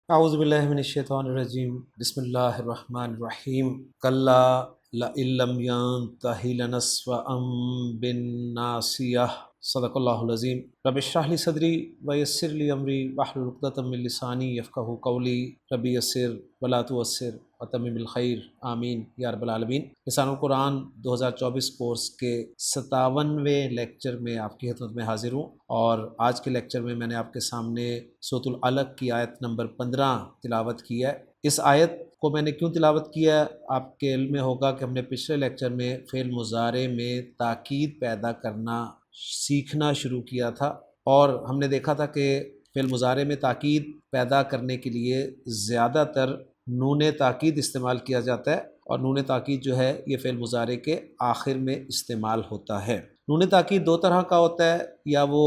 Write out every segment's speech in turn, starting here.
اعوذ باللہ من الشیطان الرجیم بسم اللہ الرحمن الرحیم کلا لئن لم ينتہ لنسفعا بالناصیہ صدق اللہ العظیم رب اشرح لی صدری ویسر لی امری واحلل عقدۃ من لسانی یفقہوا قولی رب یسر ولا تعسر وتمم بالخیر آمین یا رب العالمین۔ لسان القرآن 2024 کورس کے 57ویں لیکچر میں آپ کی خدمت میں حاضر ہوں، اور آج کے لیکچر میں نے آپ کے سامنے سورۃ العلق کی آیت نمبر 15 تلاوت کی ہے۔ اس آیت کو میں نے کیوں تلاوت کیا ہے آپ کے علم میں ہوگا کہ ہم نے پچھلے لیکچر میں فعل مضارع میں تاکید پیدا کرنا سیکھنا شروع کیا تھا، اور ہم نے دیکھا تھا کہ فعل مضارع میں تاکید پیدا کرنے کے لیے زیادہ تر نون تاکید استعمال کیا جاتا ہے، اور نون تاکید جو ہے یہ فعل مضارع کے آخر میں استعمال ہوتا ہے۔ نون تاکید دو طرح کا ہوتا ہے، یا وہ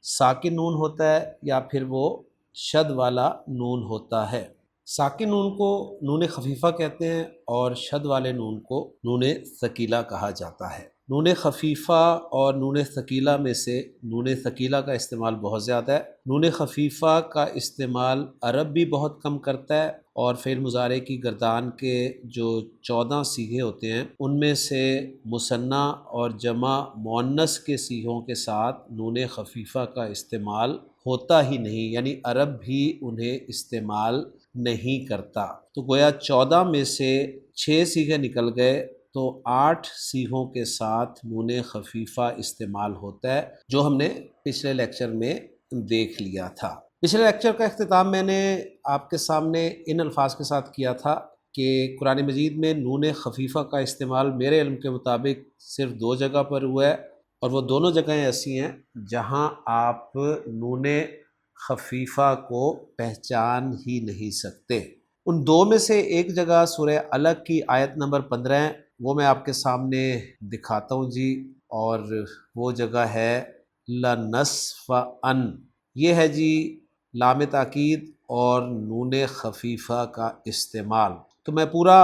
ساکن نون ہوتا ہے یا پھر وہ شد والا نون ہوتا ہے۔ ساکن نون کو نون خفیفہ کہتے ہیں، اور شد والے نون کو نون ثقیلہ کہا جاتا ہے۔ نون خفیفہ اور نون ثقیلہ میں سے نون ثقیلہ کا استعمال بہت زیادہ ہے۔ نون خفیفہ کا استعمال عرب بھی بہت کم کرتا ہے، اور فعل مضارع کی گردان کے جو 14 صیغے ہوتے ہیں ان میں سے مثنیٰ اور جمع مؤنث کے صیغوں کے ساتھ نون خفیفہ کا استعمال ہوتا ہی نہیں، یعنی عرب بھی انہیں استعمال نہیں کرتا۔ تو گویا 14 میں سے 6 صیغے نکل گئے، تو 8 صیغوں کے ساتھ نون خفیفہ استعمال ہوتا ہے، جو ہم نے پچھلے لیکچر میں دیکھ لیا تھا۔ پچھلے لیکچر کا اختتام میں نے آپ کے سامنے ان الفاظ کے ساتھ کیا تھا کہ قرآن مجید میں نون خفیفہ کا استعمال میرے علم کے مطابق صرف 2 جگہ پر ہوا ہے، اور وہ دونوں جگہیں ایسی ہیں جہاں آپ نون خفیفہ کو پہچان ہی نہیں سکتے۔ ان 2 میں سے ایک جگہ سورہ علق کی آیت نمبر 15 ہے، وہ میں آپ کے سامنے دکھاتا ہوں جی، اور وہ جگہ ہے لَنَسْفَعًا۔ یہ ہے جی لام تاکید اور نون خفیفہ کا استعمال۔ تو میں پورا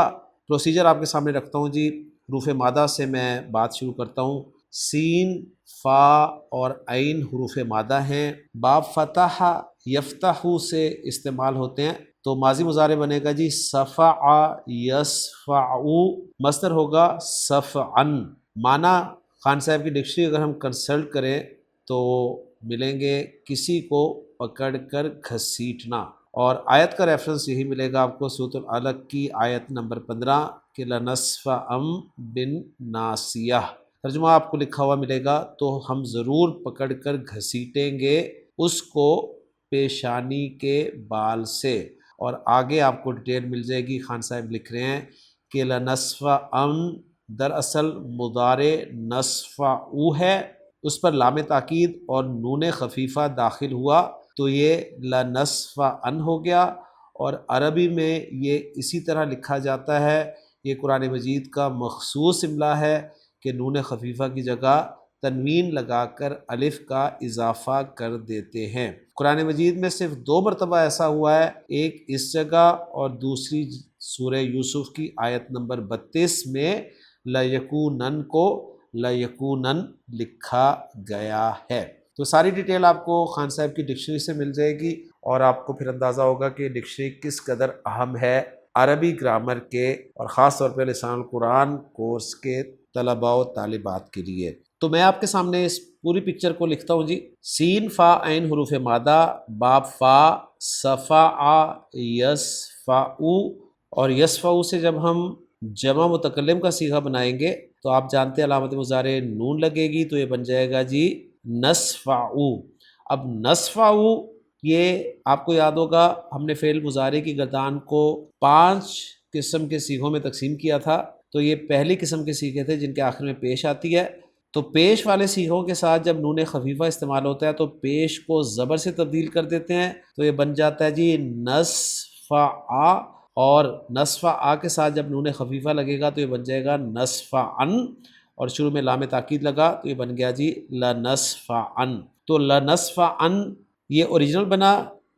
پروسیجر آپ کے سامنے رکھتا ہوں جی۔ حروف مادہ سے میں بات شروع کرتا ہوں۔ سین، فا اور عین حروف مادہ ہیں۔ باب فتح یفتح سے استعمال ہوتے ہیں، تو ماضی مضارع بنے گا جی صفع یصفع، مصدر ہوگا صفعن۔ معنی خان صاحب کی ڈکشنری اگر ہم کنسلٹ کریں تو ملیں گے کسی کو پکڑ کر گھسیٹنا، اور آیت کا ریفرنس یہی ملے گا آپ کو سورۃ العلق کی آیت نمبر 15 کہ لَنَسْفَعًا بِالنَّاصِیَةِ۔ ترجمہ آپ کو لکھا ہوا ملے گا، تو ہم ضرور پکڑ کر گھسیٹیں گے اس کو پیشانی کے بال سے، اور آگے آپ کو ڈیٹیل مل جائے گی۔ خان صاحب لکھ رہے ہیں کہ لَنَسْفَعًا دراصل مضارع نسفع ہے، اس پر لام تاکید اور نون خفیفہ داخل ہوا تو یہ لَنَسْفَعًا ہو گیا، اور عربی میں یہ اسی طرح لکھا جاتا ہے۔ یہ قرآن مجید کا مخصوص املا ہے کہ نون خفیفہ کی جگہ تنوین لگا کر الف کا اضافہ کر دیتے ہیں۔ قرآن مجید میں صرف 2 مرتبہ ایسا ہوا ہے، ایک اس جگہ اور دوسری سورہ یوسف کی آیت نمبر 32 میں لَیَکُونَن کو لَیَکُونَن لکھا گیا ہے۔ تو ساری ڈیٹیل آپ کو خان صاحب کی ڈکشنری سے مل جائے گی، اور آپ کو پھر اندازہ ہوگا کہ ڈکشنری کس قدر اہم ہے عربی گرامر کے، اور خاص طور پہ لسان القرآن کورس کے طلباء و طالبات کے لیے۔ تو میں آپ کے سامنے اس پوری پکچر کو لکھتا ہوں جی۔ سین، فا، عین حروف مادہ، باب فا، صفع یصفع، اور یصفع سے جب ہم جمع متکلم کا صیغہ بنائیں گے تو آپ جانتے ہیں علامت مضارع نون لگے گی، تو یہ بن جائے گا جی نسفع۔ اب نسفع یہ آپ کو یاد ہوگا ہم نے فعل مضارع کی گردان کو 5 قسم کے صیغوں میں تقسیم کیا تھا، تو یہ پہلی قسم کے صیغے تھے جن کے آخر میں پیش آتی ہے۔ تو پیش والے صیغوں کے ساتھ جب نون خفیفہ استعمال ہوتا ہے تو پیش کو زبر سے تبدیل کر دیتے ہیں، تو یہ بن جاتا ہے جی نسفع، اور نسفع کے ساتھ جب نون خفیفہ لگے گا تو یہ بن جائے گا نسفعن، اور شروع میں لام تاکید لگا تو یہ بن گیا جی لَنَسْفَعًا۔ تو لَنَسْفَعًا یہ اوریجنل بنا،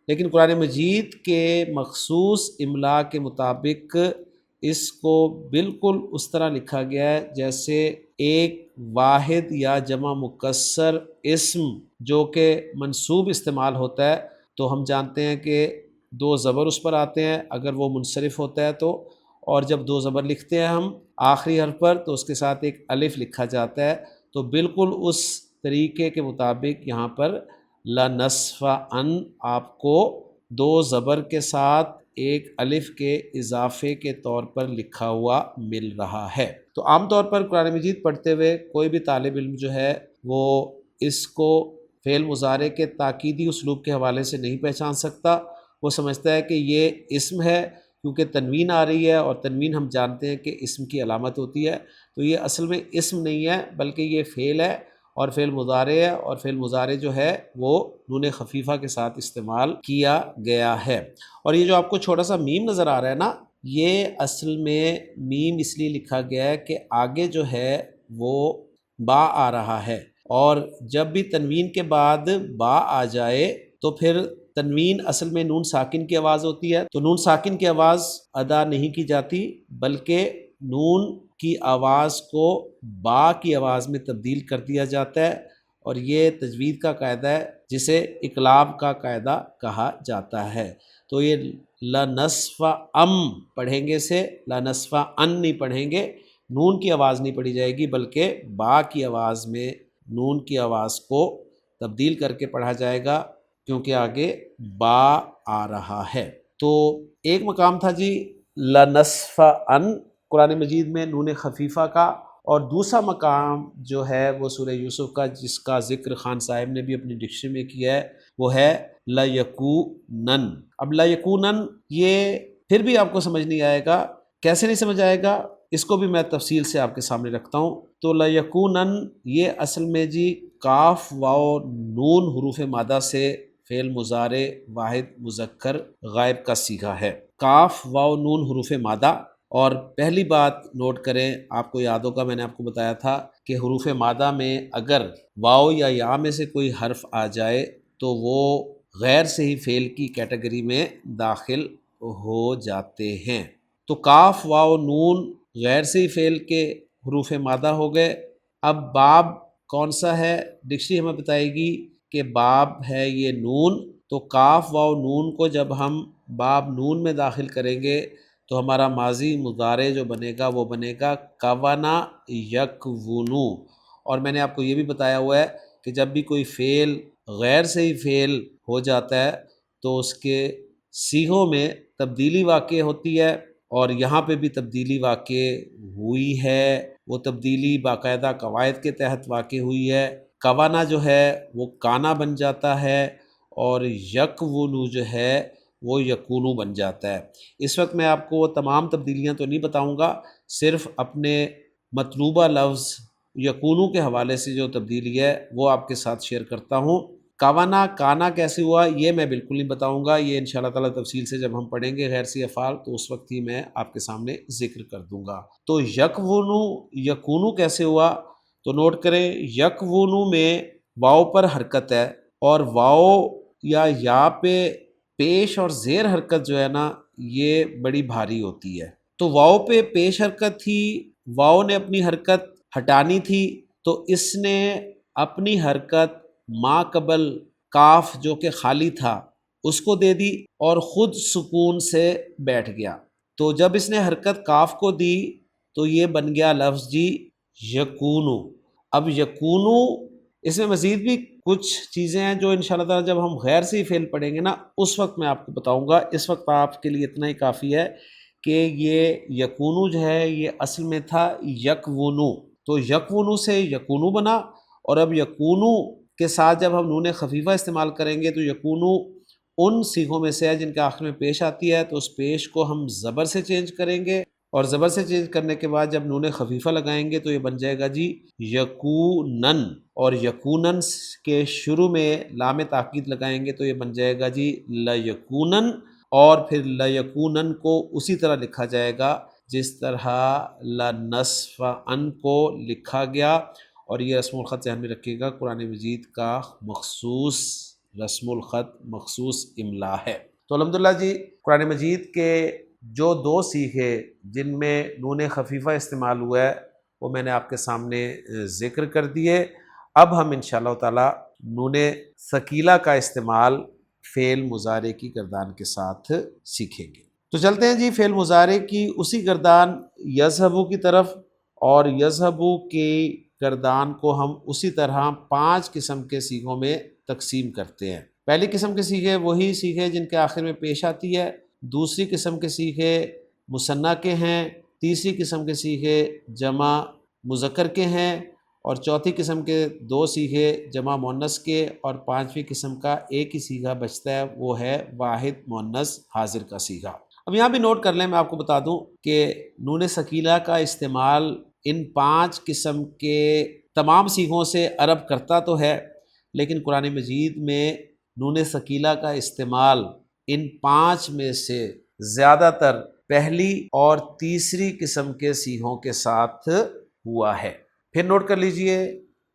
لیکن قرآن مجید کے مخصوص املا کے مطابق اس کو بالکل اس طرح لکھا گیا ہے جیسے ایک واحد یا جمع مکسر اسم جو کہ منصوب استعمال ہوتا ہے۔ تو ہم جانتے ہیں کہ دو زبر اس پر آتے ہیں اگر وہ منصرف ہوتا ہے تو، اور جب دو زبر لکھتے ہیں ہم آخری حرف پر تو اس کے ساتھ ایک الف لکھا جاتا ہے، تو بالکل اس طریقے کے مطابق یہاں پر لنصف ان آپ کو دو زبر کے ساتھ ایک الف کے اضافے کے طور پر لکھا ہوا مل رہا ہے۔ تو عام طور پر قرآن مجید پڑھتے ہوئے کوئی بھی طالب علم جو ہے وہ اس کو فعل مضارع کے تاکیدی اسلوب کے حوالے سے نہیں پہچان سکتا، وہ سمجھتا ہے کہ یہ اسم ہے کیونکہ تنوین آ رہی ہے، اور تنوین ہم جانتے ہیں کہ اسم کی علامت ہوتی ہے، تو یہ اصل میں اسم نہیں ہے بلکہ یہ فعل ہے اور فعل مضارع ہے، اور فعل مضارع جو ہے وہ نون خفیفہ کے ساتھ استعمال کیا گیا ہے۔ اور یہ جو آپ کو چھوٹا سا میم نظر آ رہا ہے نا، یہ اصل میں میم اس لیے لکھا گیا ہے کہ آگے جو ہے وہ با آ رہا ہے، اور جب بھی تنوین کے بعد با آ جائے تو پھر تنوین اصل میں نون ساکن کی آواز ہوتی ہے، تو نون ساکن کی آواز ادا نہیں کی جاتی بلکہ نون کی آواز کو با کی آواز میں تبدیل کر دیا جاتا ہے، اور یہ تجوید کا قاعدہ ہے جسے اقلاب کا قاعدہ کہا جاتا ہے۔ تو یہ لنصف ام پڑھیں گے سے لنصف ان نہیں پڑھیں گے، نون کی آواز نہیں پڑھی جائے گی بلکہ با کی آواز میں نون کی آواز کو تبدیل کر کے پڑھا جائے گا کیونکہ آگے با آ رہا ہے۔ تو ایک مقام تھا جی لنصف ان قرآن مجید میں نون خفیفہ کا، اور دوسرا مقام جو ہے وہ سورہ یوسف کا جس کا ذکر خان صاحب نے بھی اپنی ڈکشنری میں کیا ہے، وہ ہے لَیَکُونَن۔ اب لَیَکُونَن یہ پھر بھی آپ کو سمجھ نہیں آئے گا، کیسے نہیں سمجھ آئے گا اس کو بھی میں تفصیل سے آپ کے سامنے رکھتا ہوں۔ تو لَیَکُونَن یہ اصل میں جی کاف واو نون حروف مادہ سے فعل مضارع واحد مذکر غائب کا صیغہ ہے، کاف واو نون حروف مادہ۔ اور پہلی بات نوٹ کریں، آپ کو یاد ہوگا میں نے آپ کو بتایا تھا کہ حروف مادہ میں اگر واو یا یا میں سے کوئی حرف آ جائے تو وہ غیر صحیح فعل کی کیٹیگری میں داخل ہو جاتے ہیں۔ تو کاف واو نون غیر صحیح فعل کے حروف مادہ ہو گئے۔ اب باب کون سا ہے؟ ڈکشنری ہمیں بتائے گی کہ باب ہے یہ نون، تو کاف واو نون کو جب ہم باب نون میں داخل کریں گے تو ہمارا ماضی مضارع جو بنے گا وہ بنے گا کَوَنَ یکونو۔ اور میں نے آپ کو یہ بھی بتایا ہوا ہے کہ جب بھی کوئی فعل غیر صحیح فعل ہو جاتا ہے تو اس کے صیغوں میں تبدیلی واقع ہوتی ہے، اور یہاں پہ بھی تبدیلی واقع ہوئی ہے، وہ تبدیلی باقاعدہ قواعد کے تحت واقع ہوئی ہے۔ کَوَنَ جو ہے وہ کانا بن جاتا ہے، اور یکونو جو ہے وہ یکونو بن جاتا ہے۔ اس وقت میں آپ کو وہ تمام تبدیلیاں تو نہیں بتاؤں گا، صرف اپنے مطلوبہ لفظ یکونو کے حوالے سے جو تبدیلی ہے وہ آپ کے ساتھ شیئر کرتا ہوں۔ کاوانا کانا کیسے ہوا یہ میں بالکل نہیں بتاؤں گا، یہ انشاءاللہ تعالیٰ تفصیل سے جب ہم پڑھیں گے غیر سی افعال تو اس وقت ہی میں آپ کے سامنے ذکر کر دوں گا۔ تو یکونو یکونو کیسے ہوا؟ تو نوٹ کریں، یکونو میں واؤ پر حرکت ہے، اور واؤ یا پہ پیش اور زیر حرکت جو ہے نا یہ بڑی بھاری ہوتی ہے۔ تو واؤ پہ پیش حرکت تھی، واؤ نے اپنی حرکت ہٹانی تھی، تو اس نے اپنی حرکت ما قبل کاف جو کہ خالی تھا اس کو دے دی اور خود سکون سے بیٹھ گیا۔ تو جب اس نے حرکت کاف کو دی تو یہ بن گیا لفظ جی یکونو۔ اب یکونو اس میں مزید بھی کچھ چیزیں ہیں جو انشاءاللہ تعالیٰ جب ہم غیر سے فعل پڑھیں گے نا اس وقت میں آپ کو بتاؤں گا، اس وقت آپ کے لیے اتنا ہی کافی ہے کہ یہ یکونو جو ہے یہ اصل میں تھا یکونو، تو یکونو سے یکونو بنا، اور اب یکونو کے ساتھ جب ہم نون خفیفہ استعمال کریں گے تو یکونو ان صیغوں میں سے ہے جن کے آخر میں پیش آتی ہے، تو اس پیش کو ہم زبر سے چینج کریں گے، اور زبر سے چینج کرنے کے بعد جب نون خفیفہ لگائیں گے تو یہ بن جائے گا جی یکونن، اور یکونن کے شروع میں لام تاکید لگائیں گے تو یہ بن جائے گا جی لیکونن، اور پھر لیکونن کو اسی طرح لکھا جائے گا جس طرح لنصف ان کو لکھا گیا، اور یہ رسم الخط ذہن میں رکھیے گا قرآن مجید کا مخصوص رسم الخط مخصوص املا ہے۔ تو الحمدللہ جی قرآن مجید کے جو دو صیغے جن میں نون خفیفہ استعمال ہوا ہے وہ میں نے آپ کے سامنے ذکر کر دیے۔ اب ہم انشاءاللہ تعالی نون ثقیلہ کا استعمال فعل مضارع کی گردان کے ساتھ سیکھیں گے۔ تو چلتے ہیں جی فعل مضارع کی اسی گردان یذهب کی طرف، اور یذهب کی گردان کو ہم اسی طرح 5 قسم کے صیغوں میں تقسیم کرتے ہیں۔ پہلی قسم کے صیغے وہی صیغے جن کے آخر میں پیش آتی ہے، دوسری قسم کے صیغے مثنیٰ کے ہیں، تیسری قسم کے صیغے جمع مذکر کے ہیں، اور چوتھی قسم کے 2 صیغے جمع مؤنث کے، اور پانچویں قسم کا ایک ہی صیغہ بچتا ہے، وہ ہے واحد مؤنث حاضر کا صیغہ۔ اب یہاں بھی نوٹ کر لیں، میں آپ کو بتا دوں کہ نون ثقیلہ کا استعمال ان 5 قسم کے تمام صیغوں سے عرب کرتا تو ہے، لیکن قرآن مجید میں نون ثقیلہ کا استعمال ان 5 میں سے زیادہ تر پہلی اور تیسری قسم کے صیغوں کے ساتھ ہوا ہے۔ پھر نوٹ کر لیجئے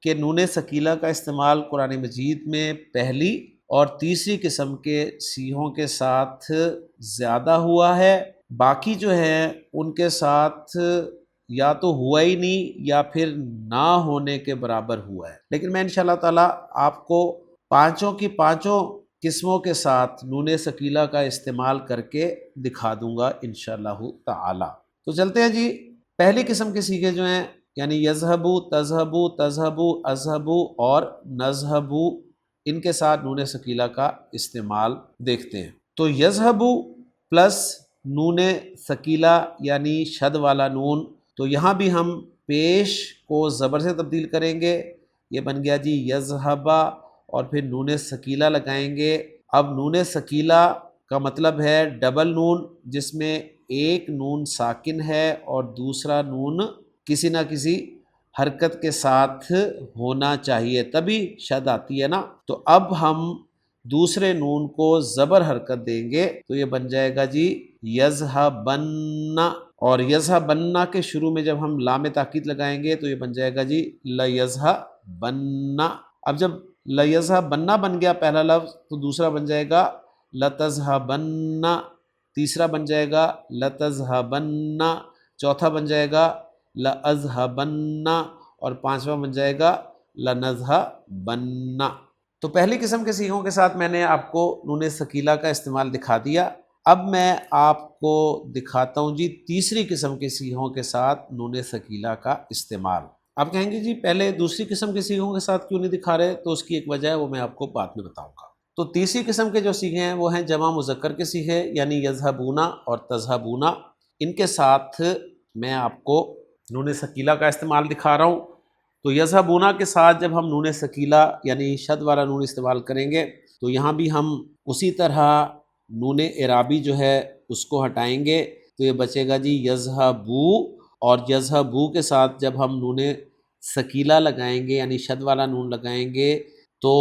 کہ نون ثقیلہ کا استعمال قرآن مجید میں پہلی اور تیسری قسم کے صیغوں کے ساتھ زیادہ ہوا ہے، باقی جو ہیں ان کے ساتھ یا تو ہوا ہی نہیں یا پھر نہ ہونے کے برابر ہوا ہے۔ لیکن میں انشاءاللہ تعالیٰ آپ کو پانچوں کی پانچوں قسموں کے ساتھ نون ثقیلہ کا استعمال کر کے دکھا دوں گا انشاءاللہ تعالیٰ۔ تو چلتے ہیں جی، پہلی قسم کے صیغے جو ہیں یعنی یذهب، تذهب، تذهب، اذهب اور نذهب، ان کے ساتھ نون ثقیلہ کا استعمال دیکھتے ہیں۔ تو یذهب پلس نون ثقیلہ یعنی شد والا نون، تو یہاں بھی ہم پیش کو زبر سے تبدیل کریں گے، یہ بن گیا جی یذهب، اور پھر نون ثقیلہ لگائیں گے۔ اب نون ثقیلہ کا مطلب ہے ڈبل نون، جس میں ایک نون ساکن ہے اور دوسرا نون کسی نہ کسی حرکت کے ساتھ ہونا چاہیے، تبھی شد آتی ہے نا۔ تو اب ہم دوسرے نون کو زبر حرکت دیں گے، تو یہ بن جائے گا جی یذهبن، اور یذهبن کے شروع میں جب ہم لام تاکید لگائیں گے تو یہ بن جائے گا جی لیذهبن۔ اب جب لیذهبن بن گیا پہلا لفظ، تو دوسرا بن جائے گا لتذهبن، تیسرا بن جائے گا لتذهبن، چوتھا بن جائے گا لأذهبن، اور پانچواں بن جائے گا لنذهبن۔ تو پہلی قسم کے صیغوں کے ساتھ میں نے آپ کو نون ثقیلہ کا استعمال دکھا دیا۔ اب میں آپ کو دکھاتا ہوں جی تیسری قسم کے صیغوں کے ساتھ نون ثقیلہ کا استعمال۔ آپ کہیں گے جی پہلے دوسری قسم کے صیغوں کے ساتھ کیوں نہیں دکھا رہے؟ تو اس کی ایک وجہ ہے، وہ میں آپ کو بعد میں بتاؤں گا۔ تو تیسری قسم کے جو صیغے ہیں وہ ہیں جمع مذکر کے صیغے، یعنی یذهبون اور تذهبون، ان کے ساتھ میں آپ کو نون ثقیلہ کا استعمال دکھا رہا ہوں۔ تو یذهبون کے ساتھ جب ہم نون ثقیلہ یعنی شد والا نون استعمال کریں گے، تو یہاں بھی ہم اسی طرح نون اعرابی جو ہے اس کو ہٹائیں گے، تو یہ بچے گا جی یذهبو، اور یذهبو کے ساتھ جب ہم نون ثقیلہ لگائیں گے یعنی شد والا نون لگائیں گے، تو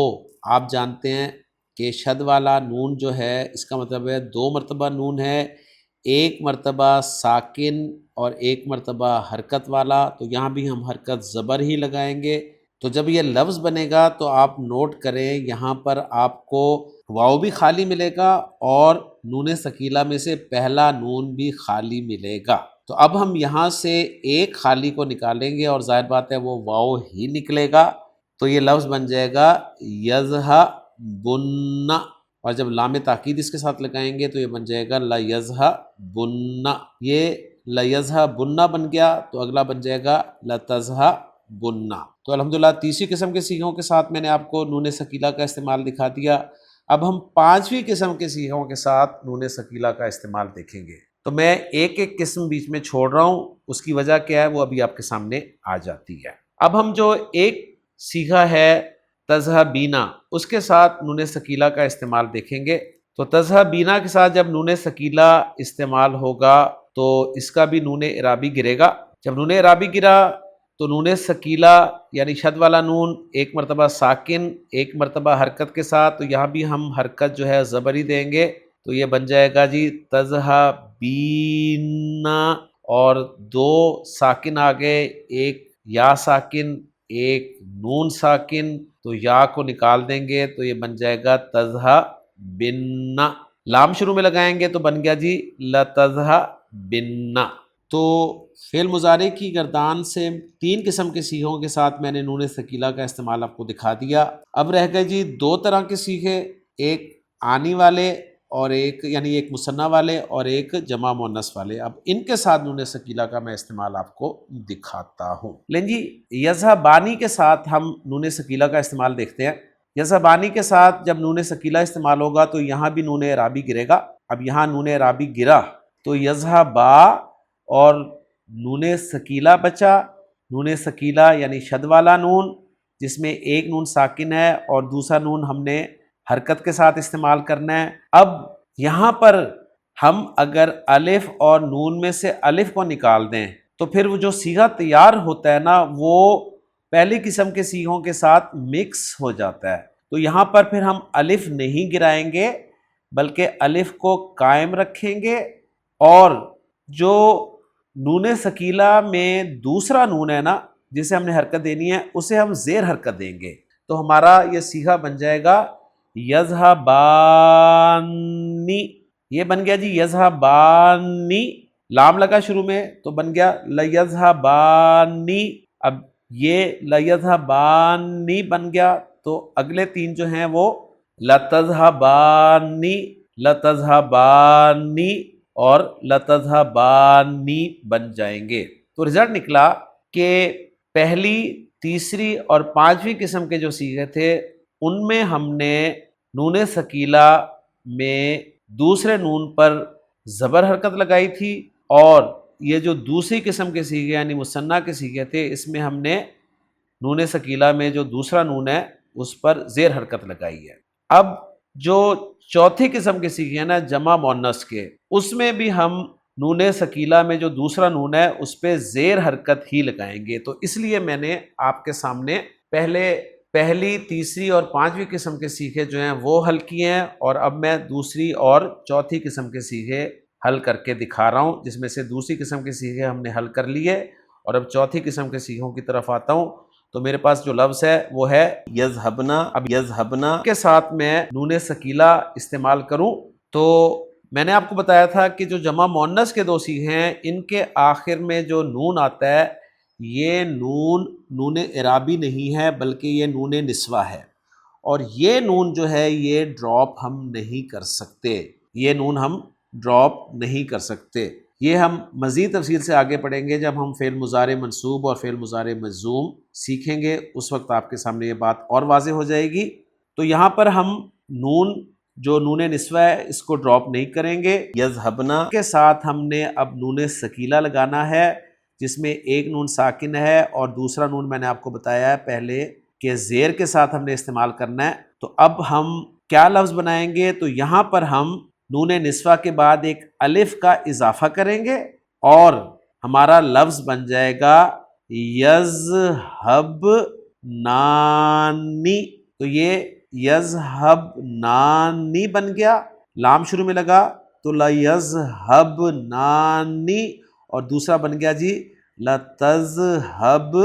آپ جانتے ہیں کہ شد والا نون جو ہے اس کا مطلب ہے 2 مرتبہ نون ہے، ایک مرتبہ ساکن اور ایک مرتبہ حرکت والا، تو یہاں بھی ہم حرکت زبر ہی لگائیں گے۔ تو جب یہ لفظ بنے گا تو آپ نوٹ کریں، یہاں پر آپ کو واو بھی خالی ملے گا اور نون ثقیلہ میں سے پہلا نون بھی خالی ملے گا۔ تو اب ہم یہاں سے ایک خالی کو نکالیں گے اور ظاہر بات ہے وہ واو ہی نکلے گا، تو یہ لفظ بن جائے گا یذهبن، اور جب لام تاکید اس کے ساتھ لگائیں گے تو یہ بن جائے گا لیذهبن۔ یہ لیذهبن بن گیا، تو اگلا بن جائے گا لتذهبن۔ تو الحمدللہ تیسری قسم کے صیغوں کے ساتھ میں نے آپ کو نون ثقیلہ کا استعمال دکھا دیا۔ اب ہم پانچویں قسم کے صیغوں کے ساتھ نون ثقیلہ کا استعمال دیکھیں گے۔ تو میں ایک ایک قسم بیچ میں چھوڑ رہا ہوں، اس کی وجہ کیا ہے وہ ابھی آپ کے سامنے آ جاتی ہے۔ اب ہم جو ایک صیغہ ہے تذهبینا، اس کے ساتھ نون ثقیلہ کا استعمال دیکھیں گے۔ تو تذهبینا کے ساتھ جب نون ثقیلہ استعمال ہوگا تو اس کا بھی نون اعرابی گرے گا۔ جب نون اعرابی گرا تو نون ثقیلہ یعنی شد والا نون ایک مرتبہ ساکن ایک مرتبہ حرکت کے ساتھ، تو یہاں بھی ہم حرکت جو ہے زبری دیں گے، تو یہ بن جائے گا جی تذهبینا، اور 2 ساکن آگے، ایک یا ساکن ایک نون ساکن، تو یا کو نکال دیں گے تو یہ بن جائے گا تذهبن۔ لام شروع میں لگائیں گے تو بن گیا جی لتذهبن۔ تو فعل مضارع کی گردان سے 3 قسم کے صیغوں کے ساتھ میں نے نون ثقیلہ کا استعمال آپ کو دکھا دیا۔ اب رہ گئے جی 2 طرح کے صیغے، ایک آنی والے اور ایک یعنی ایک مثنیٰ والے اور ایک جمع مؤنث والے، اب ان کے ساتھ نون ثقیلہ کا میں استعمال آپ کو دکھاتا ہوں۔ لیں جی، یذہبانی کے ساتھ ہم نون ثقیلہ کا استعمال دیکھتے ہیں۔ یذہبانی کے ساتھ جب نون ثقیلہ استعمال ہوگا تو یہاں بھی نون اعرابی گرے گا۔ اب یہاں نون اعرابی گرا تو یذہبا اور نون ثقیلہ بچا۔ نون ثقیلہ یعنی شد والا نون جس میں ایک نون ساکن ہے اور دوسرا نون ہم نے حرکت کے ساتھ استعمال کرنا ہے۔ اب یہاں پر ہم اگر الف اور نون میں سے الف کو نکال دیں تو پھر وہ جو صیغہ تیار ہوتا ہے نا وہ پہلی قسم کے صیغوں کے ساتھ مکس ہو جاتا ہے۔ تو یہاں پر پھر ہم الف نہیں گرائیں گے بلکہ الف کو قائم رکھیں گے اور جو نون ثقیلہ میں دوسرا نون ہے نا جسے ہم نے حرکت دینی ہے اسے ہم زیر حرکت دیں گے، تو ہمارا یہ صیغہ بن جائے گا یذہبانی۔ یہ بن گیا جی یذہبانی، لام لگا شروع میں تو بن گیا لیذہبانی۔ اب یہ لیذہبانی بن گیا تو اگلے تین جو ہیں وہ لتذہبانی، لتذہبانی اور لتذہبانی بن جائیں گے۔ تو رزلٹ نکلا کہ پہلی، تیسری اور پانچویں قسم کے جو صیغے تھے ان میں ہم نے نون ثقیلہ میں دوسرے نون پر زبر حرکت لگائی تھی، اور یہ جو دوسری قسم کے صیغے یعنی مثنیٰ کے صیغے تھے اس میں ہم نے نون ثقیلہ میں جو دوسرا نون ہے اس پر زیر حرکت لگائی ہے۔ اب جو چوتھی قسم کے صیغے ہیں نا جمع مؤنث کے، اس میں بھی ہم نون ثقیلہ میں جو دوسرا نون ہے اس پہ زیر حرکت ہی لگائیں گے۔ تو اس لیے میں نے آپ کے سامنے پہلی، تیسری اور پانچویں قسم کے صیغے جو ہیں وہ حل کیے ہیں، اور اب میں دوسری اور چوتھی قسم کے صیغے حل کر کے دکھا رہا ہوں، جس میں سے دوسری قسم کے صیغے ہم نے حل کر لیے اور اب چوتھی قسم کے صیغوں کی طرف آتا ہوں۔ تو میرے پاس جو لفظ ہے وہ ہے یذہبنا۔ اب یذہبنا کے ساتھ میں نون ثقیلہ استعمال کروں تو میں نے آپ کو بتایا تھا کہ جو جمع مؤنث کے دو صیغے ہیں ان کے آخر میں جو نون آتا ہے یہ نون اعرابی نہیں ہے بلکہ یہ نون نسوہ ہے، اور یہ نون جو ہے یہ ڈراپ ہم نہیں کر سکتے، یہ نون ہم ڈراپ نہیں کر سکتے۔ یہ ہم مزید تفصیل سے آگے پڑھیں گے جب ہم فعل مضارع منصوب اور فعل مضارع مجزوم سیکھیں گے، اس وقت آپ کے سامنے یہ بات اور واضح ہو جائے گی۔ تو یہاں پر ہم نون جو نون نسوہ ہے اس کو ڈراپ نہیں کریں گے۔ یذہبنا کے ساتھ ہم نے اب نون ثقیلہ لگانا ہے جس میں ایک نون ساکن ہے اور دوسرا نون میں نے آپ کو بتایا ہے پہلے کہ زیر کے ساتھ ہم نے استعمال کرنا ہے۔ تو اب ہم کیا لفظ بنائیں گے؟ تو یہاں پر ہم نون نسوہ کے بعد ایک الف کا اضافہ کریں گے اور ہمارا لفظ بن جائے گا یذہب نانی۔ تو یہ یذہب نانی بن گیا، لام شروع میں لگا تو لیذہب نانی، اور دوسرا بن گیا جی لتذہب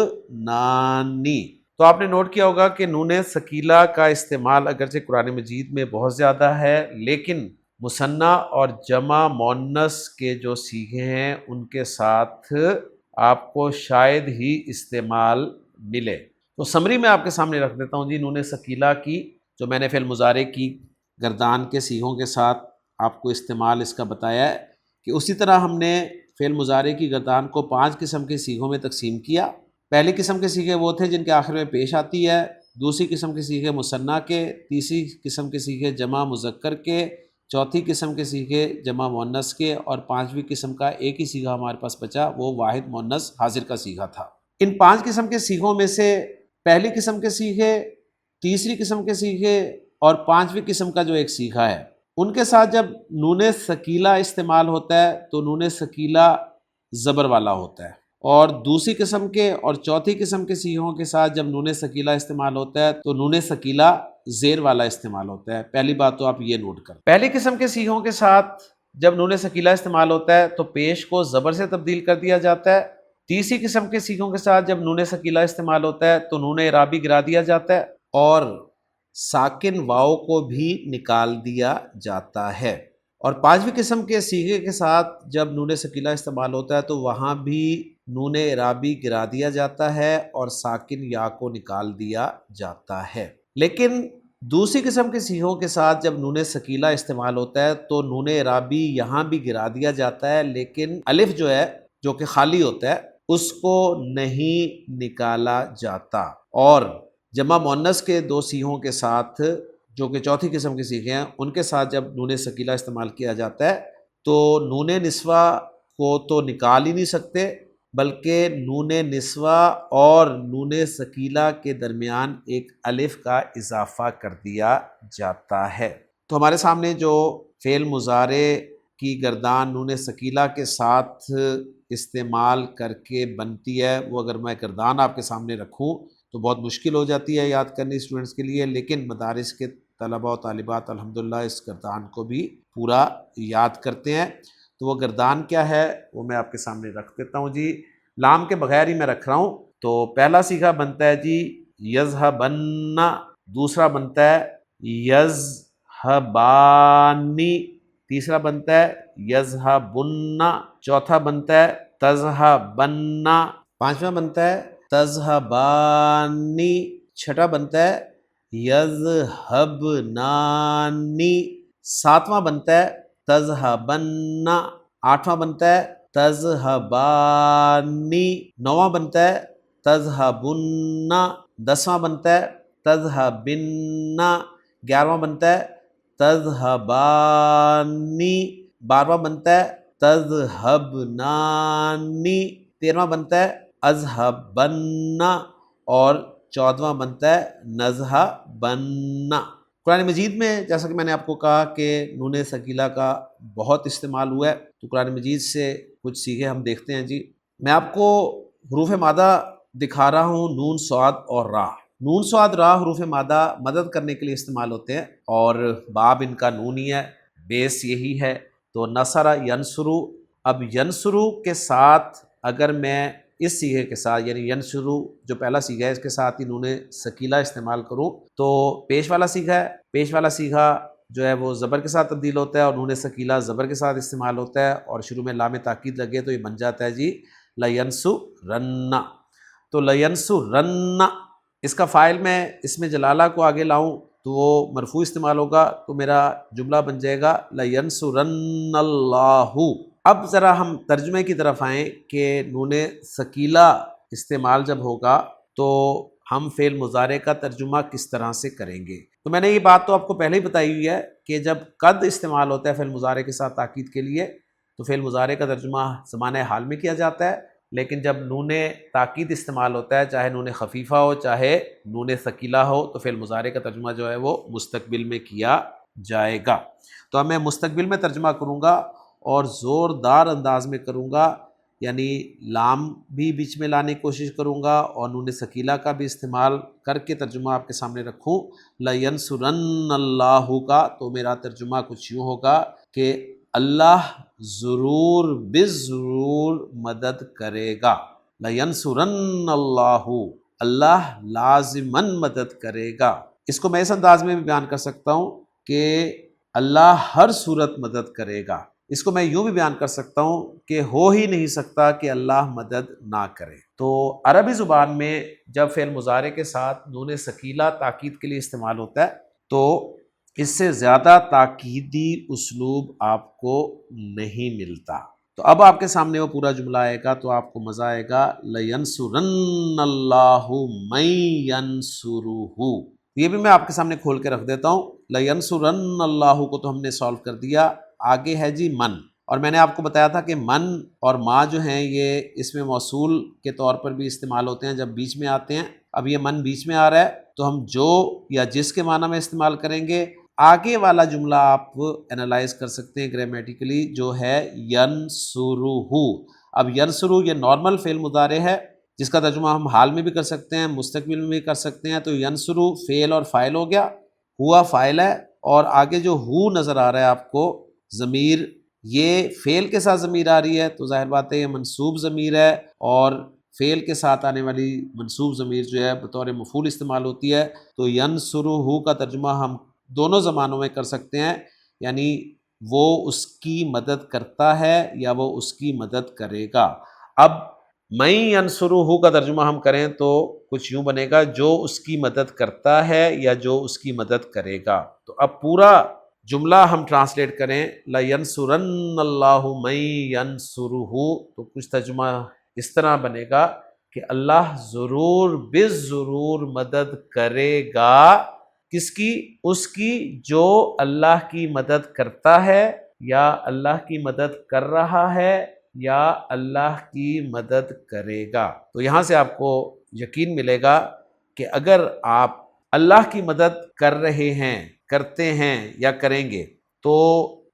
نانی۔ تو آپ نے نوٹ کیا ہوگا کہ نون ثقیلہ کا استعمال اگرچہ قرآن مجید میں بہت زیادہ ہے لیکن مثنیٰ اور جمع مؤنث کے جو صیغے ہیں ان کے ساتھ آپ کو شاید ہی استعمال ملے۔ تو سمری میں آپ کے سامنے رکھ دیتا ہوں جی نون ثقیلہ کی، جو میں نے فعل مضارع کی گردان کے صیغوں کے ساتھ آپ کو استعمال اس کا بتایا ہے کہ اسی طرح ہم نے فعل مضارع کی گردان کو 5 قسم کے صیغوں میں تقسیم کیا۔ پہلی قسم کے صیغے وہ تھے جن کے آخر میں پیش آتی ہے، دوسری قسم کے صیغے مثنیٰ کے، تیسری قسم کے صیغے جمع مذکر کے، چوتھی قسم کے صیغے جمع مؤنث کے، اور پانچویں قسم کا ایک ہی صیغہ ہمارے پاس بچا وہ واحد مؤنث حاضر کا صیغہ تھا۔ ان 5 قسم کے صیغوں میں سے پہلی قسم کے صیغے، تیسری قسم کے صیغے اور پانچویں قسم کا جو ایک صیغہ ہے ان کے ساتھ جب نون ثقیلہ استعمال ہوتا ہے تو نون ثقیلہ زبر والا ہوتا ہے، اور دوسری قسم کے اور چوتھی قسم کے صیغوں کے ساتھ جب نون ثقیلہ استعمال ہوتا ہے تو نون ثقیلہ زیر والا استعمال ہوتا ہے۔ پہلی بات تو آپ یہ نوٹ کریں۔ پہلی قسم کے صیغوں کے ساتھ جب نون ثقیلہ استعمال ہوتا ہے تو پیش کو زبر سے تبدیل کر دیا جاتا ہے۔ تیسری قسم کے صیغوں کے ساتھ جب نون ثقیلہ استعمال ہوتا ہے تو نون اعرابی گرا دیا جاتا ہے اور ساکن واو کو بھی نکال دیا جاتا ہے، اور پانچویں قسم کے صیغے کے ساتھ جب نون ثقیلہ استعمال ہوتا ہے تو وہاں بھی نون اعرابی گرا دیا جاتا ہے اور ساکن یا کو نکال دیا جاتا ہے۔ لیکن دوسری قسم کے سیغوں کے ساتھ جب نون ثقیلہ استعمال ہوتا ہے تو نون اعرابی یہاں بھی گرا دیا جاتا ہے، لیکن الف جو ہے جو کہ خالی ہوتا ہے اس کو نہیں نکالا جاتا۔ اور جمع مؤنث کے دو سیغوں کے ساتھ جو کہ چوتھی قسم کے سیغے ہیں ان کے ساتھ جب نون ثقیلہ استعمال کیا جاتا ہے تو نون نسوہ کو تو نکال ہی نہیں سکتے، بلکہ نون نسوہ اور نون ثقیلہ کے درمیان ایک الف کا اضافہ کر دیا جاتا ہے۔ تو ہمارے سامنے جو فعل مضارع کی گردان نون ثقیلہ کے ساتھ استعمال کر کے بنتی ہے، وہ اگر میں گردان آپ کے سامنے رکھوں تو بہت مشکل ہو جاتی ہے یاد کرنی اسٹوڈنٹس کے لیے، لیکن مدارس کے طلبہ و طالبات الحمدللہ اس گردان کو بھی پورا یاد کرتے ہیں۔ تو وہ گردان کیا ہے وہ میں آپ کے سامنے رکھ دیتا ہوں جی، لام کے بغیر ہی میں رکھ رہا ہوں۔ تو پہلا صیغہ بنتا ہے جی یذہبن، دوسرا بنتا ہے یذہبانی، تیسرا بنتا ہے یذہبن، چوتھا بنتا ہے تذہبن، پانچواں بنتا ہے تذہبانی، چھٹا بنتا ہے یذہبنانی، ساتواں بنتا ہے تذہبن، آٹھواں بنتا ہے تذہبانی، نواں بنتا ہے تذہبن، دسواں بنتا ہے تذہبن، گیارہواں بنتا ہے تذہبانی، بارہواں بنتا ہے تذہبنانی، تیرہواں بنتا ہے اذہبن، اور چودہواں بنتا ہے نذہبن۔ قرآن مجید میں جیسا کہ میں نے آپ کو کہا کہ نون ثقیلہ کا بہت استعمال ہوا ہے، تو قرآن مجید سے کچھ صیغے ہم دیکھتے ہیں جی۔ میں آپ کو حروف مادہ دکھا رہا ہوں، نون صاد اور را۔ نون صاد را حروف مادہ مدد کرنے کے لیے استعمال ہوتے ہیں، اور باب ان کا نون ہی ہے، بیس یہی ہے۔ تو نصر ینصرو، اب ینصرو کے ساتھ اگر میں اس صیغے کے ساتھ یعنی ینصرو جو پہلا صیغہ ہے اس کے ساتھ ہی نون ثقیلہ استعمال کروں تو پیش والا صیغہ ہے، پیش والا صیغہ جو ہے وہ زبر کے ساتھ تبدیل ہوتا ہے اور نون ثقیلہ زبر کے ساتھ استعمال ہوتا ہے، اور شروع میں لام تاکید لگے تو یہ بن جاتا ہے جی لینصرن۔ تو لینصرن اس کا فاعل میں اس میں جلالہ کو آگے لاؤں تو وہ مرفوع استعمال ہوگا، تو میرا جملہ بن جائے گا لینصرن اللہ۔ اب ذرا ہم ترجمے کی طرف آئیں کہ نون ثقیلہ استعمال جب ہوگا تو ہم فعل مضارع کا ترجمہ کس طرح سے کریں گے۔ تو میں نے یہ بات تو آپ کو پہلے ہی بتائی ہوئی ہے کہ جب قد استعمال ہوتا ہے فعل مضارع کے ساتھ تاکید کے لیے تو فعل مضارع کا ترجمہ زمانہ حال میں کیا جاتا ہے، لیکن جب نون تاکید استعمال ہوتا ہے چاہے نون خفیفہ ہو چاہے نون ثقیلہ ہو تو فعل مضارع کا ترجمہ جو ہے وہ مستقبل میں کیا جائے گا۔ تو اب میں مستقبل میں ترجمہ کروں گا اور زوردار انداز میں کروں گا، یعنی لام بھی بیچ میں لانے کی کوشش کروں گا اور نون ثقیلہ کا بھی استعمال کر کے ترجمہ آپ کے سامنے رکھوں۔ لینصرن اللہ کا تو میرا ترجمہ کچھ یوں ہوگا کہ اللہ ضرور بالضرور مدد کرے گا۔ لینصرن اللہ، اللہ لازماً مدد کرے گا۔ اس کو میں اس انداز میں بھی بیان کر سکتا ہوں کہ اللہ ہر صورت مدد کرے گا۔ اس کو میں یوں بھی بیان کر سکتا ہوں کہ ہو ہی نہیں سکتا کہ اللہ مدد نہ کرے۔ تو عربی زبان میں جب فعل مضارع کے ساتھ نون ثقیلہ تاکید کے لیے استعمال ہوتا ہے تو اس سے زیادہ تاکیدی اسلوب آپ کو نہیں ملتا۔ تو اب آپ کے سامنے وہ پورا جملہ آئے گا تو آپ کو مزہ آئے گا، لَيَنْصُرَنَّ اللَّهُ مَن يَنْصُرُهُ۔ یہ بھی میں آپ کے سامنے کھول کے رکھ دیتا ہوں۔ لَيَنْصُرَنَّ اللَّهُ کو تو ہم نے سالو کر دیا، آگے ہے جی من، اور میں نے آپ کو بتایا تھا کہ من اور ما جو ہیں یہ اس میں موصول کے طور پر بھی استعمال ہوتے ہیں جب بیچ میں آتے ہیں۔ اب یہ من بیچ میں آ رہا ہے تو ہم جو یا جس کے معنی میں استعمال کریں گے، آگے والا جملہ آپ انالائز کر سکتے ہیں گرامیٹیکلی جو ہے ینصرہ۔ اب ینصرہ یہ نارمل فعل مضارع ہے جس کا ترجمہ ہم حال میں بھی کر سکتے ہیں، مستقبل میں بھی کر سکتے ہیں۔ تو ینصرہ فعل اور فاعل ہو گیا، ہوا فاعل ہے، اور آگے جو ہو نظر آ رہا ہے آپ کو ضمیر، یہ فعل کے ساتھ ضمیر آ رہی ہے تو ظاہر بات ہے یہ منصوب ضمیر ہے، اور فعل کے ساتھ آنے والی منصوب ضمیر جو ہے بطور مفعول استعمال ہوتی ہے۔ تو ینصرہ کا ترجمہ ہم دونوں زمانوں میں کر سکتے ہیں، یعنی وہ اس کی مدد کرتا ہے یا وہ اس کی مدد کرے گا۔ اب من ینصرہ کا ترجمہ ہم کریں تو کچھ یوں بنے گا جو اس کی مدد کرتا ہے یا جو اس کی مدد کرے گا۔ تو اب پورا جملہ ہم ٹرانسلیٹ کریں، لَيَنْصُرَنَّ اللَّهُ مَن يَنْصُرُهُ، تو کچھ ترجمہ اس طرح بنے گا کہ اللہ ضرور بالضرور مدد کرے گا، کس کی؟ اس کی جو اللہ کی مدد کرتا ہے یا اللہ کی مدد کر رہا ہے یا اللہ کی مدد کرے گا۔ تو یہاں سے آپ کو یقین ملے گا کہ اگر آپ اللہ کی مدد کر رہے ہیں، کرتے ہیں یا کریں گے تو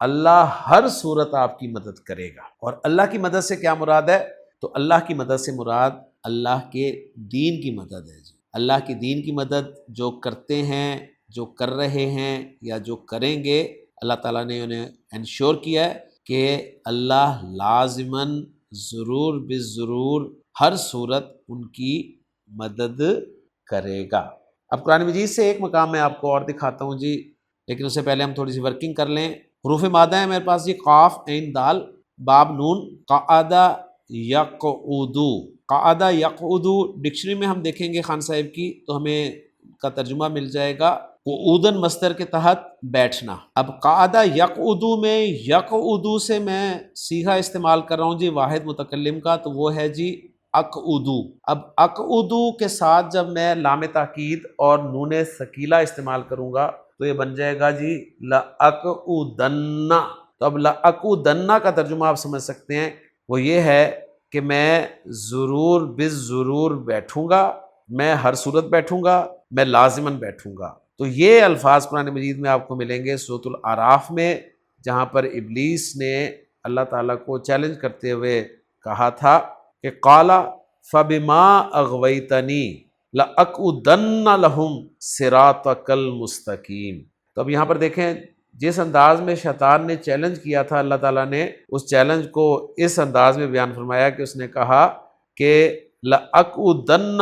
اللہ ہر صورت آپ کی مدد کرے گا۔ اور اللہ کی مدد سے کیا مراد ہے؟ تو اللہ کی مدد سے مراد اللہ کے دین کی مدد ہے جی۔ اللہ کے دین کی مدد جو کرتے ہیں، جو کر رہے ہیں یا جو کریں گے، اللہ تعالیٰ نے انہیں انشور کیا ہے کہ اللہ لازماً ضرور بالضرور ہر صورت ان کی مدد کرے گا۔ اب قرآن مجید سے ایک مقام میں آپ کو اور دکھاتا ہوں جی، لیکن اس سے پہلے ہم تھوڑی سی ورکنگ کر لیں۔ حروف مادہ ہے میرے پاس، یہ قاف عین دال باب نون، قعدہ یقعدو۔ قعدہ یقعدو ڈکشنری میں ہم دیکھیں گے خان صاحب کی تو ہمیں کا ترجمہ مل جائے گا قعوداً مصدر کے تحت بیٹھنا۔ اب قعدہ یقعدو میں یقعدو سے میں صیغہ استعمال کر رہا ہوں جی واحد متکلم کا، تو وہ ہے جی اقعدو۔ اب اقعدو کے ساتھ جب میں لام تاکید اور نون ثقیلہ استعمال کروں گا تو یہ بن جائے گا جی لأقعدن۔ تو اب لأقعدن کا ترجمہ آپ سمجھ سکتے ہیں، وہ یہ ہے کہ میں ضرور بالضرور بیٹھوں گا، میں ہر صورت بیٹھوں گا، میں لازماً بیٹھوں گا۔ تو یہ الفاظ قرآن مجید میں آپ کو ملیں گے سورۃ الاعراف میں، جہاں پر ابلیس نے اللہ تعالیٰ کو چیلنج کرتے ہوئے کہا تھا کہ قال فبما اغویتنی لأقعدن لہم صراطک المستقیم۔ تو اب یہاں پر دیکھیں جس انداز میں شیطان نے چیلنج کیا تھا، اللہ تعالیٰ نے اس چیلنج کو اس انداز میں بیان فرمایا کہ اس نے کہا کہ لأقعدن،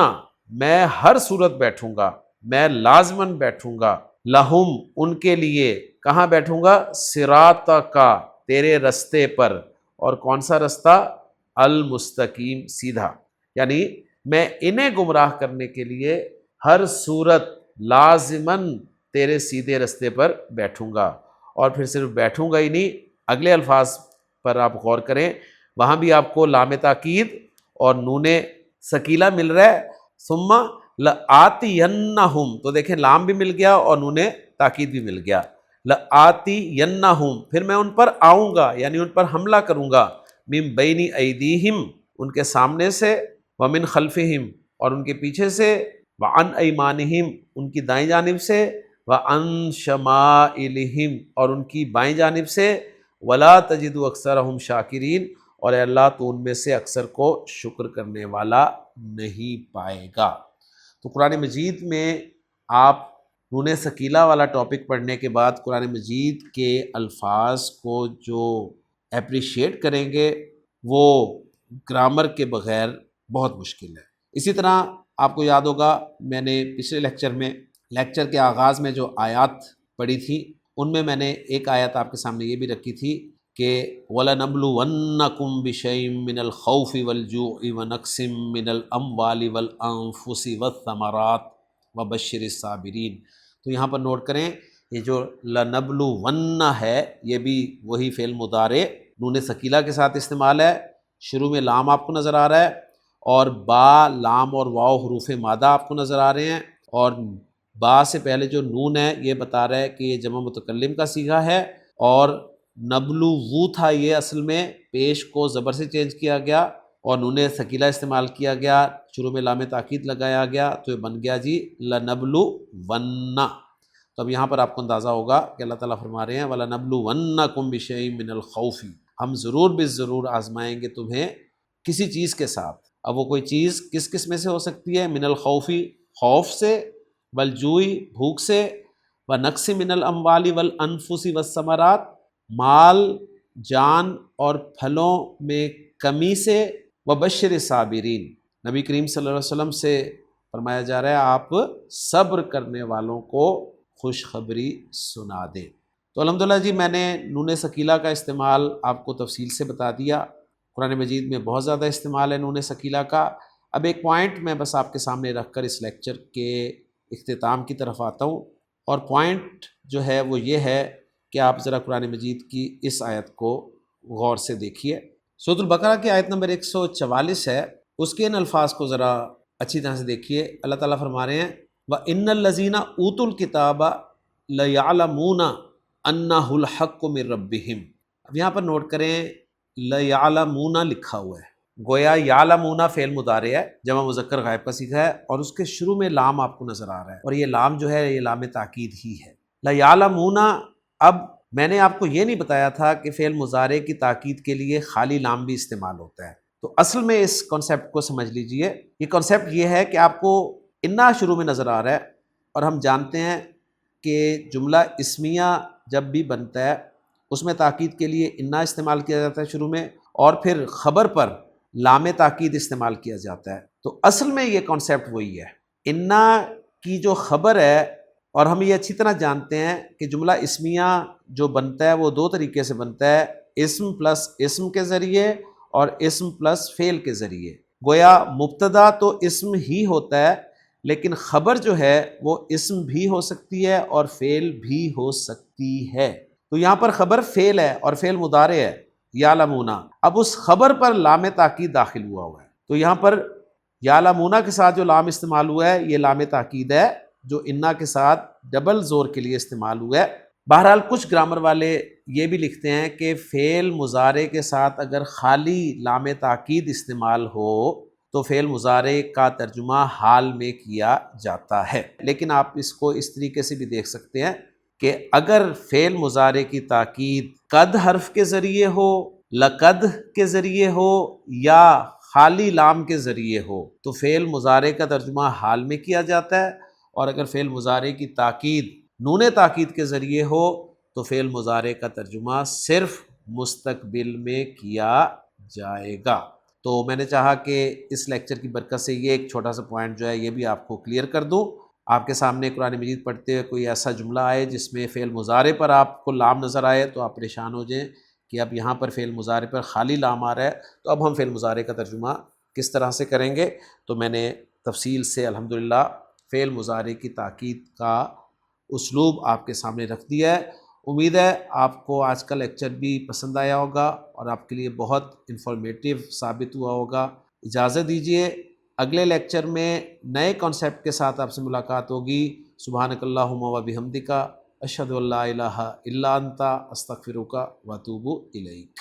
میں ہر صورت بیٹھوں گا، میں لازماً بیٹھوں گا، لہم ان کے لیے، کہاں بیٹھوں گا؟ صراطک، تیرے رستے پر۔ اور کون سا رستہ؟ المستقیم، سیدھا۔ یعنی میں انہیں گمراہ کرنے کے لیے ہر صورت لازماً تیرے سیدھے رستے پر بیٹھوں گا۔ اور پھر صرف بیٹھوں گا ہی نہیں، اگلے الفاظ پر آپ غور کریں، وہاں بھی آپ کو لام تاکید اور نون ثقیلہ مل رہا ہے، ثم لآتینہم، تو دیکھیں لام بھی مل گیا اور نون تاکید بھی مل گیا، لآتینہم، پھر میں ان پر آؤں گا، یعنی ان پر حملہ کروں گا، من بین ایدیہم، ان کے سامنے سے، ومن خلفہم، اور ان کے پیچھے سے، وعن ایمانہم، ان کی دائیں جانب سے، وعن شمائلہم، اور ان کی بائیں جانب سے، ولا تجد اکثرہم شاکرین، اور اے اللہ تو ان میں سے اکثر کو شکر کرنے والا نہیں پائے گا۔ تو قرآن مجید میں آپ نون ثقیلہ والا ٹاپک پڑھنے کے بعد قرآن مجید کے الفاظ کو جو اپریشیٹ کریں گے وہ گرامر کے بغیر بہت مشکل ہے۔ اسی طرح آپ کو یاد ہوگا میں نے پچھلے لیکچر کے آغاز میں جو آیات پڑھی تھی، ان میں نے ایک آیت آپ کے سامنے یہ بھی رکھی تھی کہ وَلَنَبْلُوَنَّكُمْ بِشَيْءٍ مِّنَ الْخَوْفِ وَالْجُوعِ وَنَقْصٍ مِّنَ الْأَمْوَالِ وَالْأَنفُسِ وَالثَّمَرَاتِ وَبَشِّرِ الصَّابِرِينَ۔ تو یہاں پر نوٹ کریں، یہ جو لَنَبْلُوَنَّ ہے یہ بھی وہی فعل مضارع نون ثقیلہ کے ساتھ استعمال ہے، شروع میں لام آپ کو نظر آ رہا ہے، اور با، لام اور واو حروف مادہ آپ کو نظر آ رہے ہیں، اور با سے پہلے جو نون ہے یہ بتا رہا ہے کہ یہ جمع متکلم کا صیغہ ہے، اور نبلو وہ تھا، یہ اصل میں پیش کو زبر سے چینج کیا گیا اور نون ثقیلہ استعمال کیا گیا، شروع میں لام تاکید لگایا گیا، تو یہ بن گیا جی لَنَبْلُوَنَّ۔ تو اب یہاں پر آپ کو اندازہ ہوگا کہ اللہ تعالیٰ فرما رہے ہیں وَلَنَبْلُوَنَّكُمْ بِشَيْءٍ مِّنَ الْخَوْفِ، ہم ضرور بالضرور آزمائیں گے تمہیں کسی چیز کے ساتھ۔ اب وہ کوئی چیز کس کس میں سے ہو سکتی ہے؟ من الخوفی، خوف سے، والجوعی، بھوک سے، ونقص من الاموال والانفس والثمرات، مال، جان اور پھلوں میں کمی سے، وبشر الصابرین، نبی کریم صلی اللہ علیہ وسلم سے فرمایا جا رہا ہے آپ صبر کرنے والوں کو خوشخبری سنا دیں۔ تو الحمدللہ جی میں نے نون ثقیلہ کا استعمال آپ کو تفصیل سے بتا دیا، قرآن مجید میں بہت زیادہ استعمال ہے نون ثقیلہ کا۔ اب ایک پوائنٹ میں بس آپ کے سامنے رکھ کر اس لیکچر کے اختتام کی طرف آتا ہوں، اور پوائنٹ جو ہے وہ یہ ہے کہ آپ ذرا قرآن مجید کی اس آیت کو غور سے دیکھیے۔ سورۃ البقرہ کی آیت نمبر 144 ہے، اس کے ان الفاظ کو ذرا اچھی طرح سے دیکھیے۔ اللہ تعالیٰ فرما رہے ہیں وَإِنَّ الَّذِينَ أُوتُوا الْكِتَابَ لَيَعْلَمُونَ أَنَّهُ الْحَقُّ مِن رَبِّهِمْ۔ اب یہاں پر نوٹ کریں لَيَعْلَمُونَ لکھا ہوا ہے، گویا یعلمون فعل مضارع ہے، جمع مذکر غائب کا صیغہ ہے، اور اس کے شروع میں لام آپ کو نظر آ رہا ہے، اور یہ لام جو ہے یہ لام تاکید ہی ہے، لَيَعْلَمُونَ۔ اب میں نے آپ کو یہ نہیں بتایا تھا کہ فعل مضارع کی تاکید کے لیے خالی لام بھی استعمال ہوتا ہے، تو اصل میں اس کانسیپٹ کو سمجھ لیجئے۔ یہ کانسیپٹ یہ ہے کہ آپ کو انا شروع میں نظر آ رہا ہے، اور ہم جانتے ہیں کہ جملہ اسمیہ جب بھی بنتا ہے اس میں تاکید کے لیے انا استعمال کیا جاتا ہے شروع میں، اور پھر خبر پر لام تاکید استعمال کیا جاتا ہے۔ تو اصل میں یہ کانسیپٹ وہی ہے، انا کی جو خبر ہے، اور ہم یہ اچھی طرح جانتے ہیں کہ جملہ اسمیہ جو بنتا ہے وہ دو طریقے سے بنتا ہے، اسم پلس اسم کے ذریعے اور اسم پلس فعل کے ذریعے۔ گویا مبتدا تو اسم ہی ہوتا ہے، لیکن خبر جو ہے وہ اسم بھی ہو سکتی ہے اور فعل بھی ہو سکتی ہے۔ تو یہاں پر خبر فعل ہے اور فعل مضارع ہے یعلمون، اب اس خبر پر لام تاکید داخل ہوا ہے، تو یہاں پر یعلمون کے ساتھ جو لام استعمال ہوا ہے یہ لام تاکید ہے، جو انا کے ساتھ ڈبل زور کے لیے استعمال ہوا ہے۔ بہرحال کچھ گرامر والے یہ بھی لکھتے ہیں کہ فعل مضارع کے ساتھ اگر خالی لام تاکید استعمال ہو تو فعل مضارع کا ترجمہ حال میں کیا جاتا ہے، لیکن آپ اس کو اس طریقے سے بھی دیکھ سکتے ہیں کہ اگر فعل مضارع کی تاکید قد حرف کے ذریعے ہو، لقد کے ذریعے ہو یا خالی لام کے ذریعے ہو تو فعل مضارع کا ترجمہ حال میں کیا جاتا ہے، اور اگر فعل مضارع کی تاکید نون تاکید کے ذریعے ہو تو فعل مضارع کا ترجمہ صرف مستقبل میں کیا جائے گا۔ تو میں نے چاہا کہ اس لیکچر کی برکت سے یہ ایک چھوٹا سا پوائنٹ جو ہے یہ بھی آپ کو کلیئر کر دوں۔ آپ کے سامنے قرآن مجید پڑھتے ہوئے کوئی ایسا جملہ آئے جس میں فعل مضارع پر آپ کو لام نظر آئے تو آپ پریشان ہو جائیں کہ اب یہاں پر فعل مضارع پر خالی لام آ رہا ہے، تو اب ہم فعل مضارع کا ترجمہ کس طرح سے کریں گے؟ تو میں نے تفصیل سے الحمدللہ فعل مضارع کی تاکید کا اسلوب آپ کے سامنے رکھ دیا ہے۔ امید ہے آپ کو آج کا لیکچر بھی پسند آیا ہوگا اور آپ کے لیے بہت انفارمیٹیو ثابت ہوا ہوگا۔ اجازت دیجیے، اگلے لیکچر میں نئے کانسیپٹ کے ساتھ آپ سے ملاقات ہوگی۔ سبحانک اللہم و بحمدک، اشہد ان لا الہ الا انت، استغفرک و اتوب الیک۔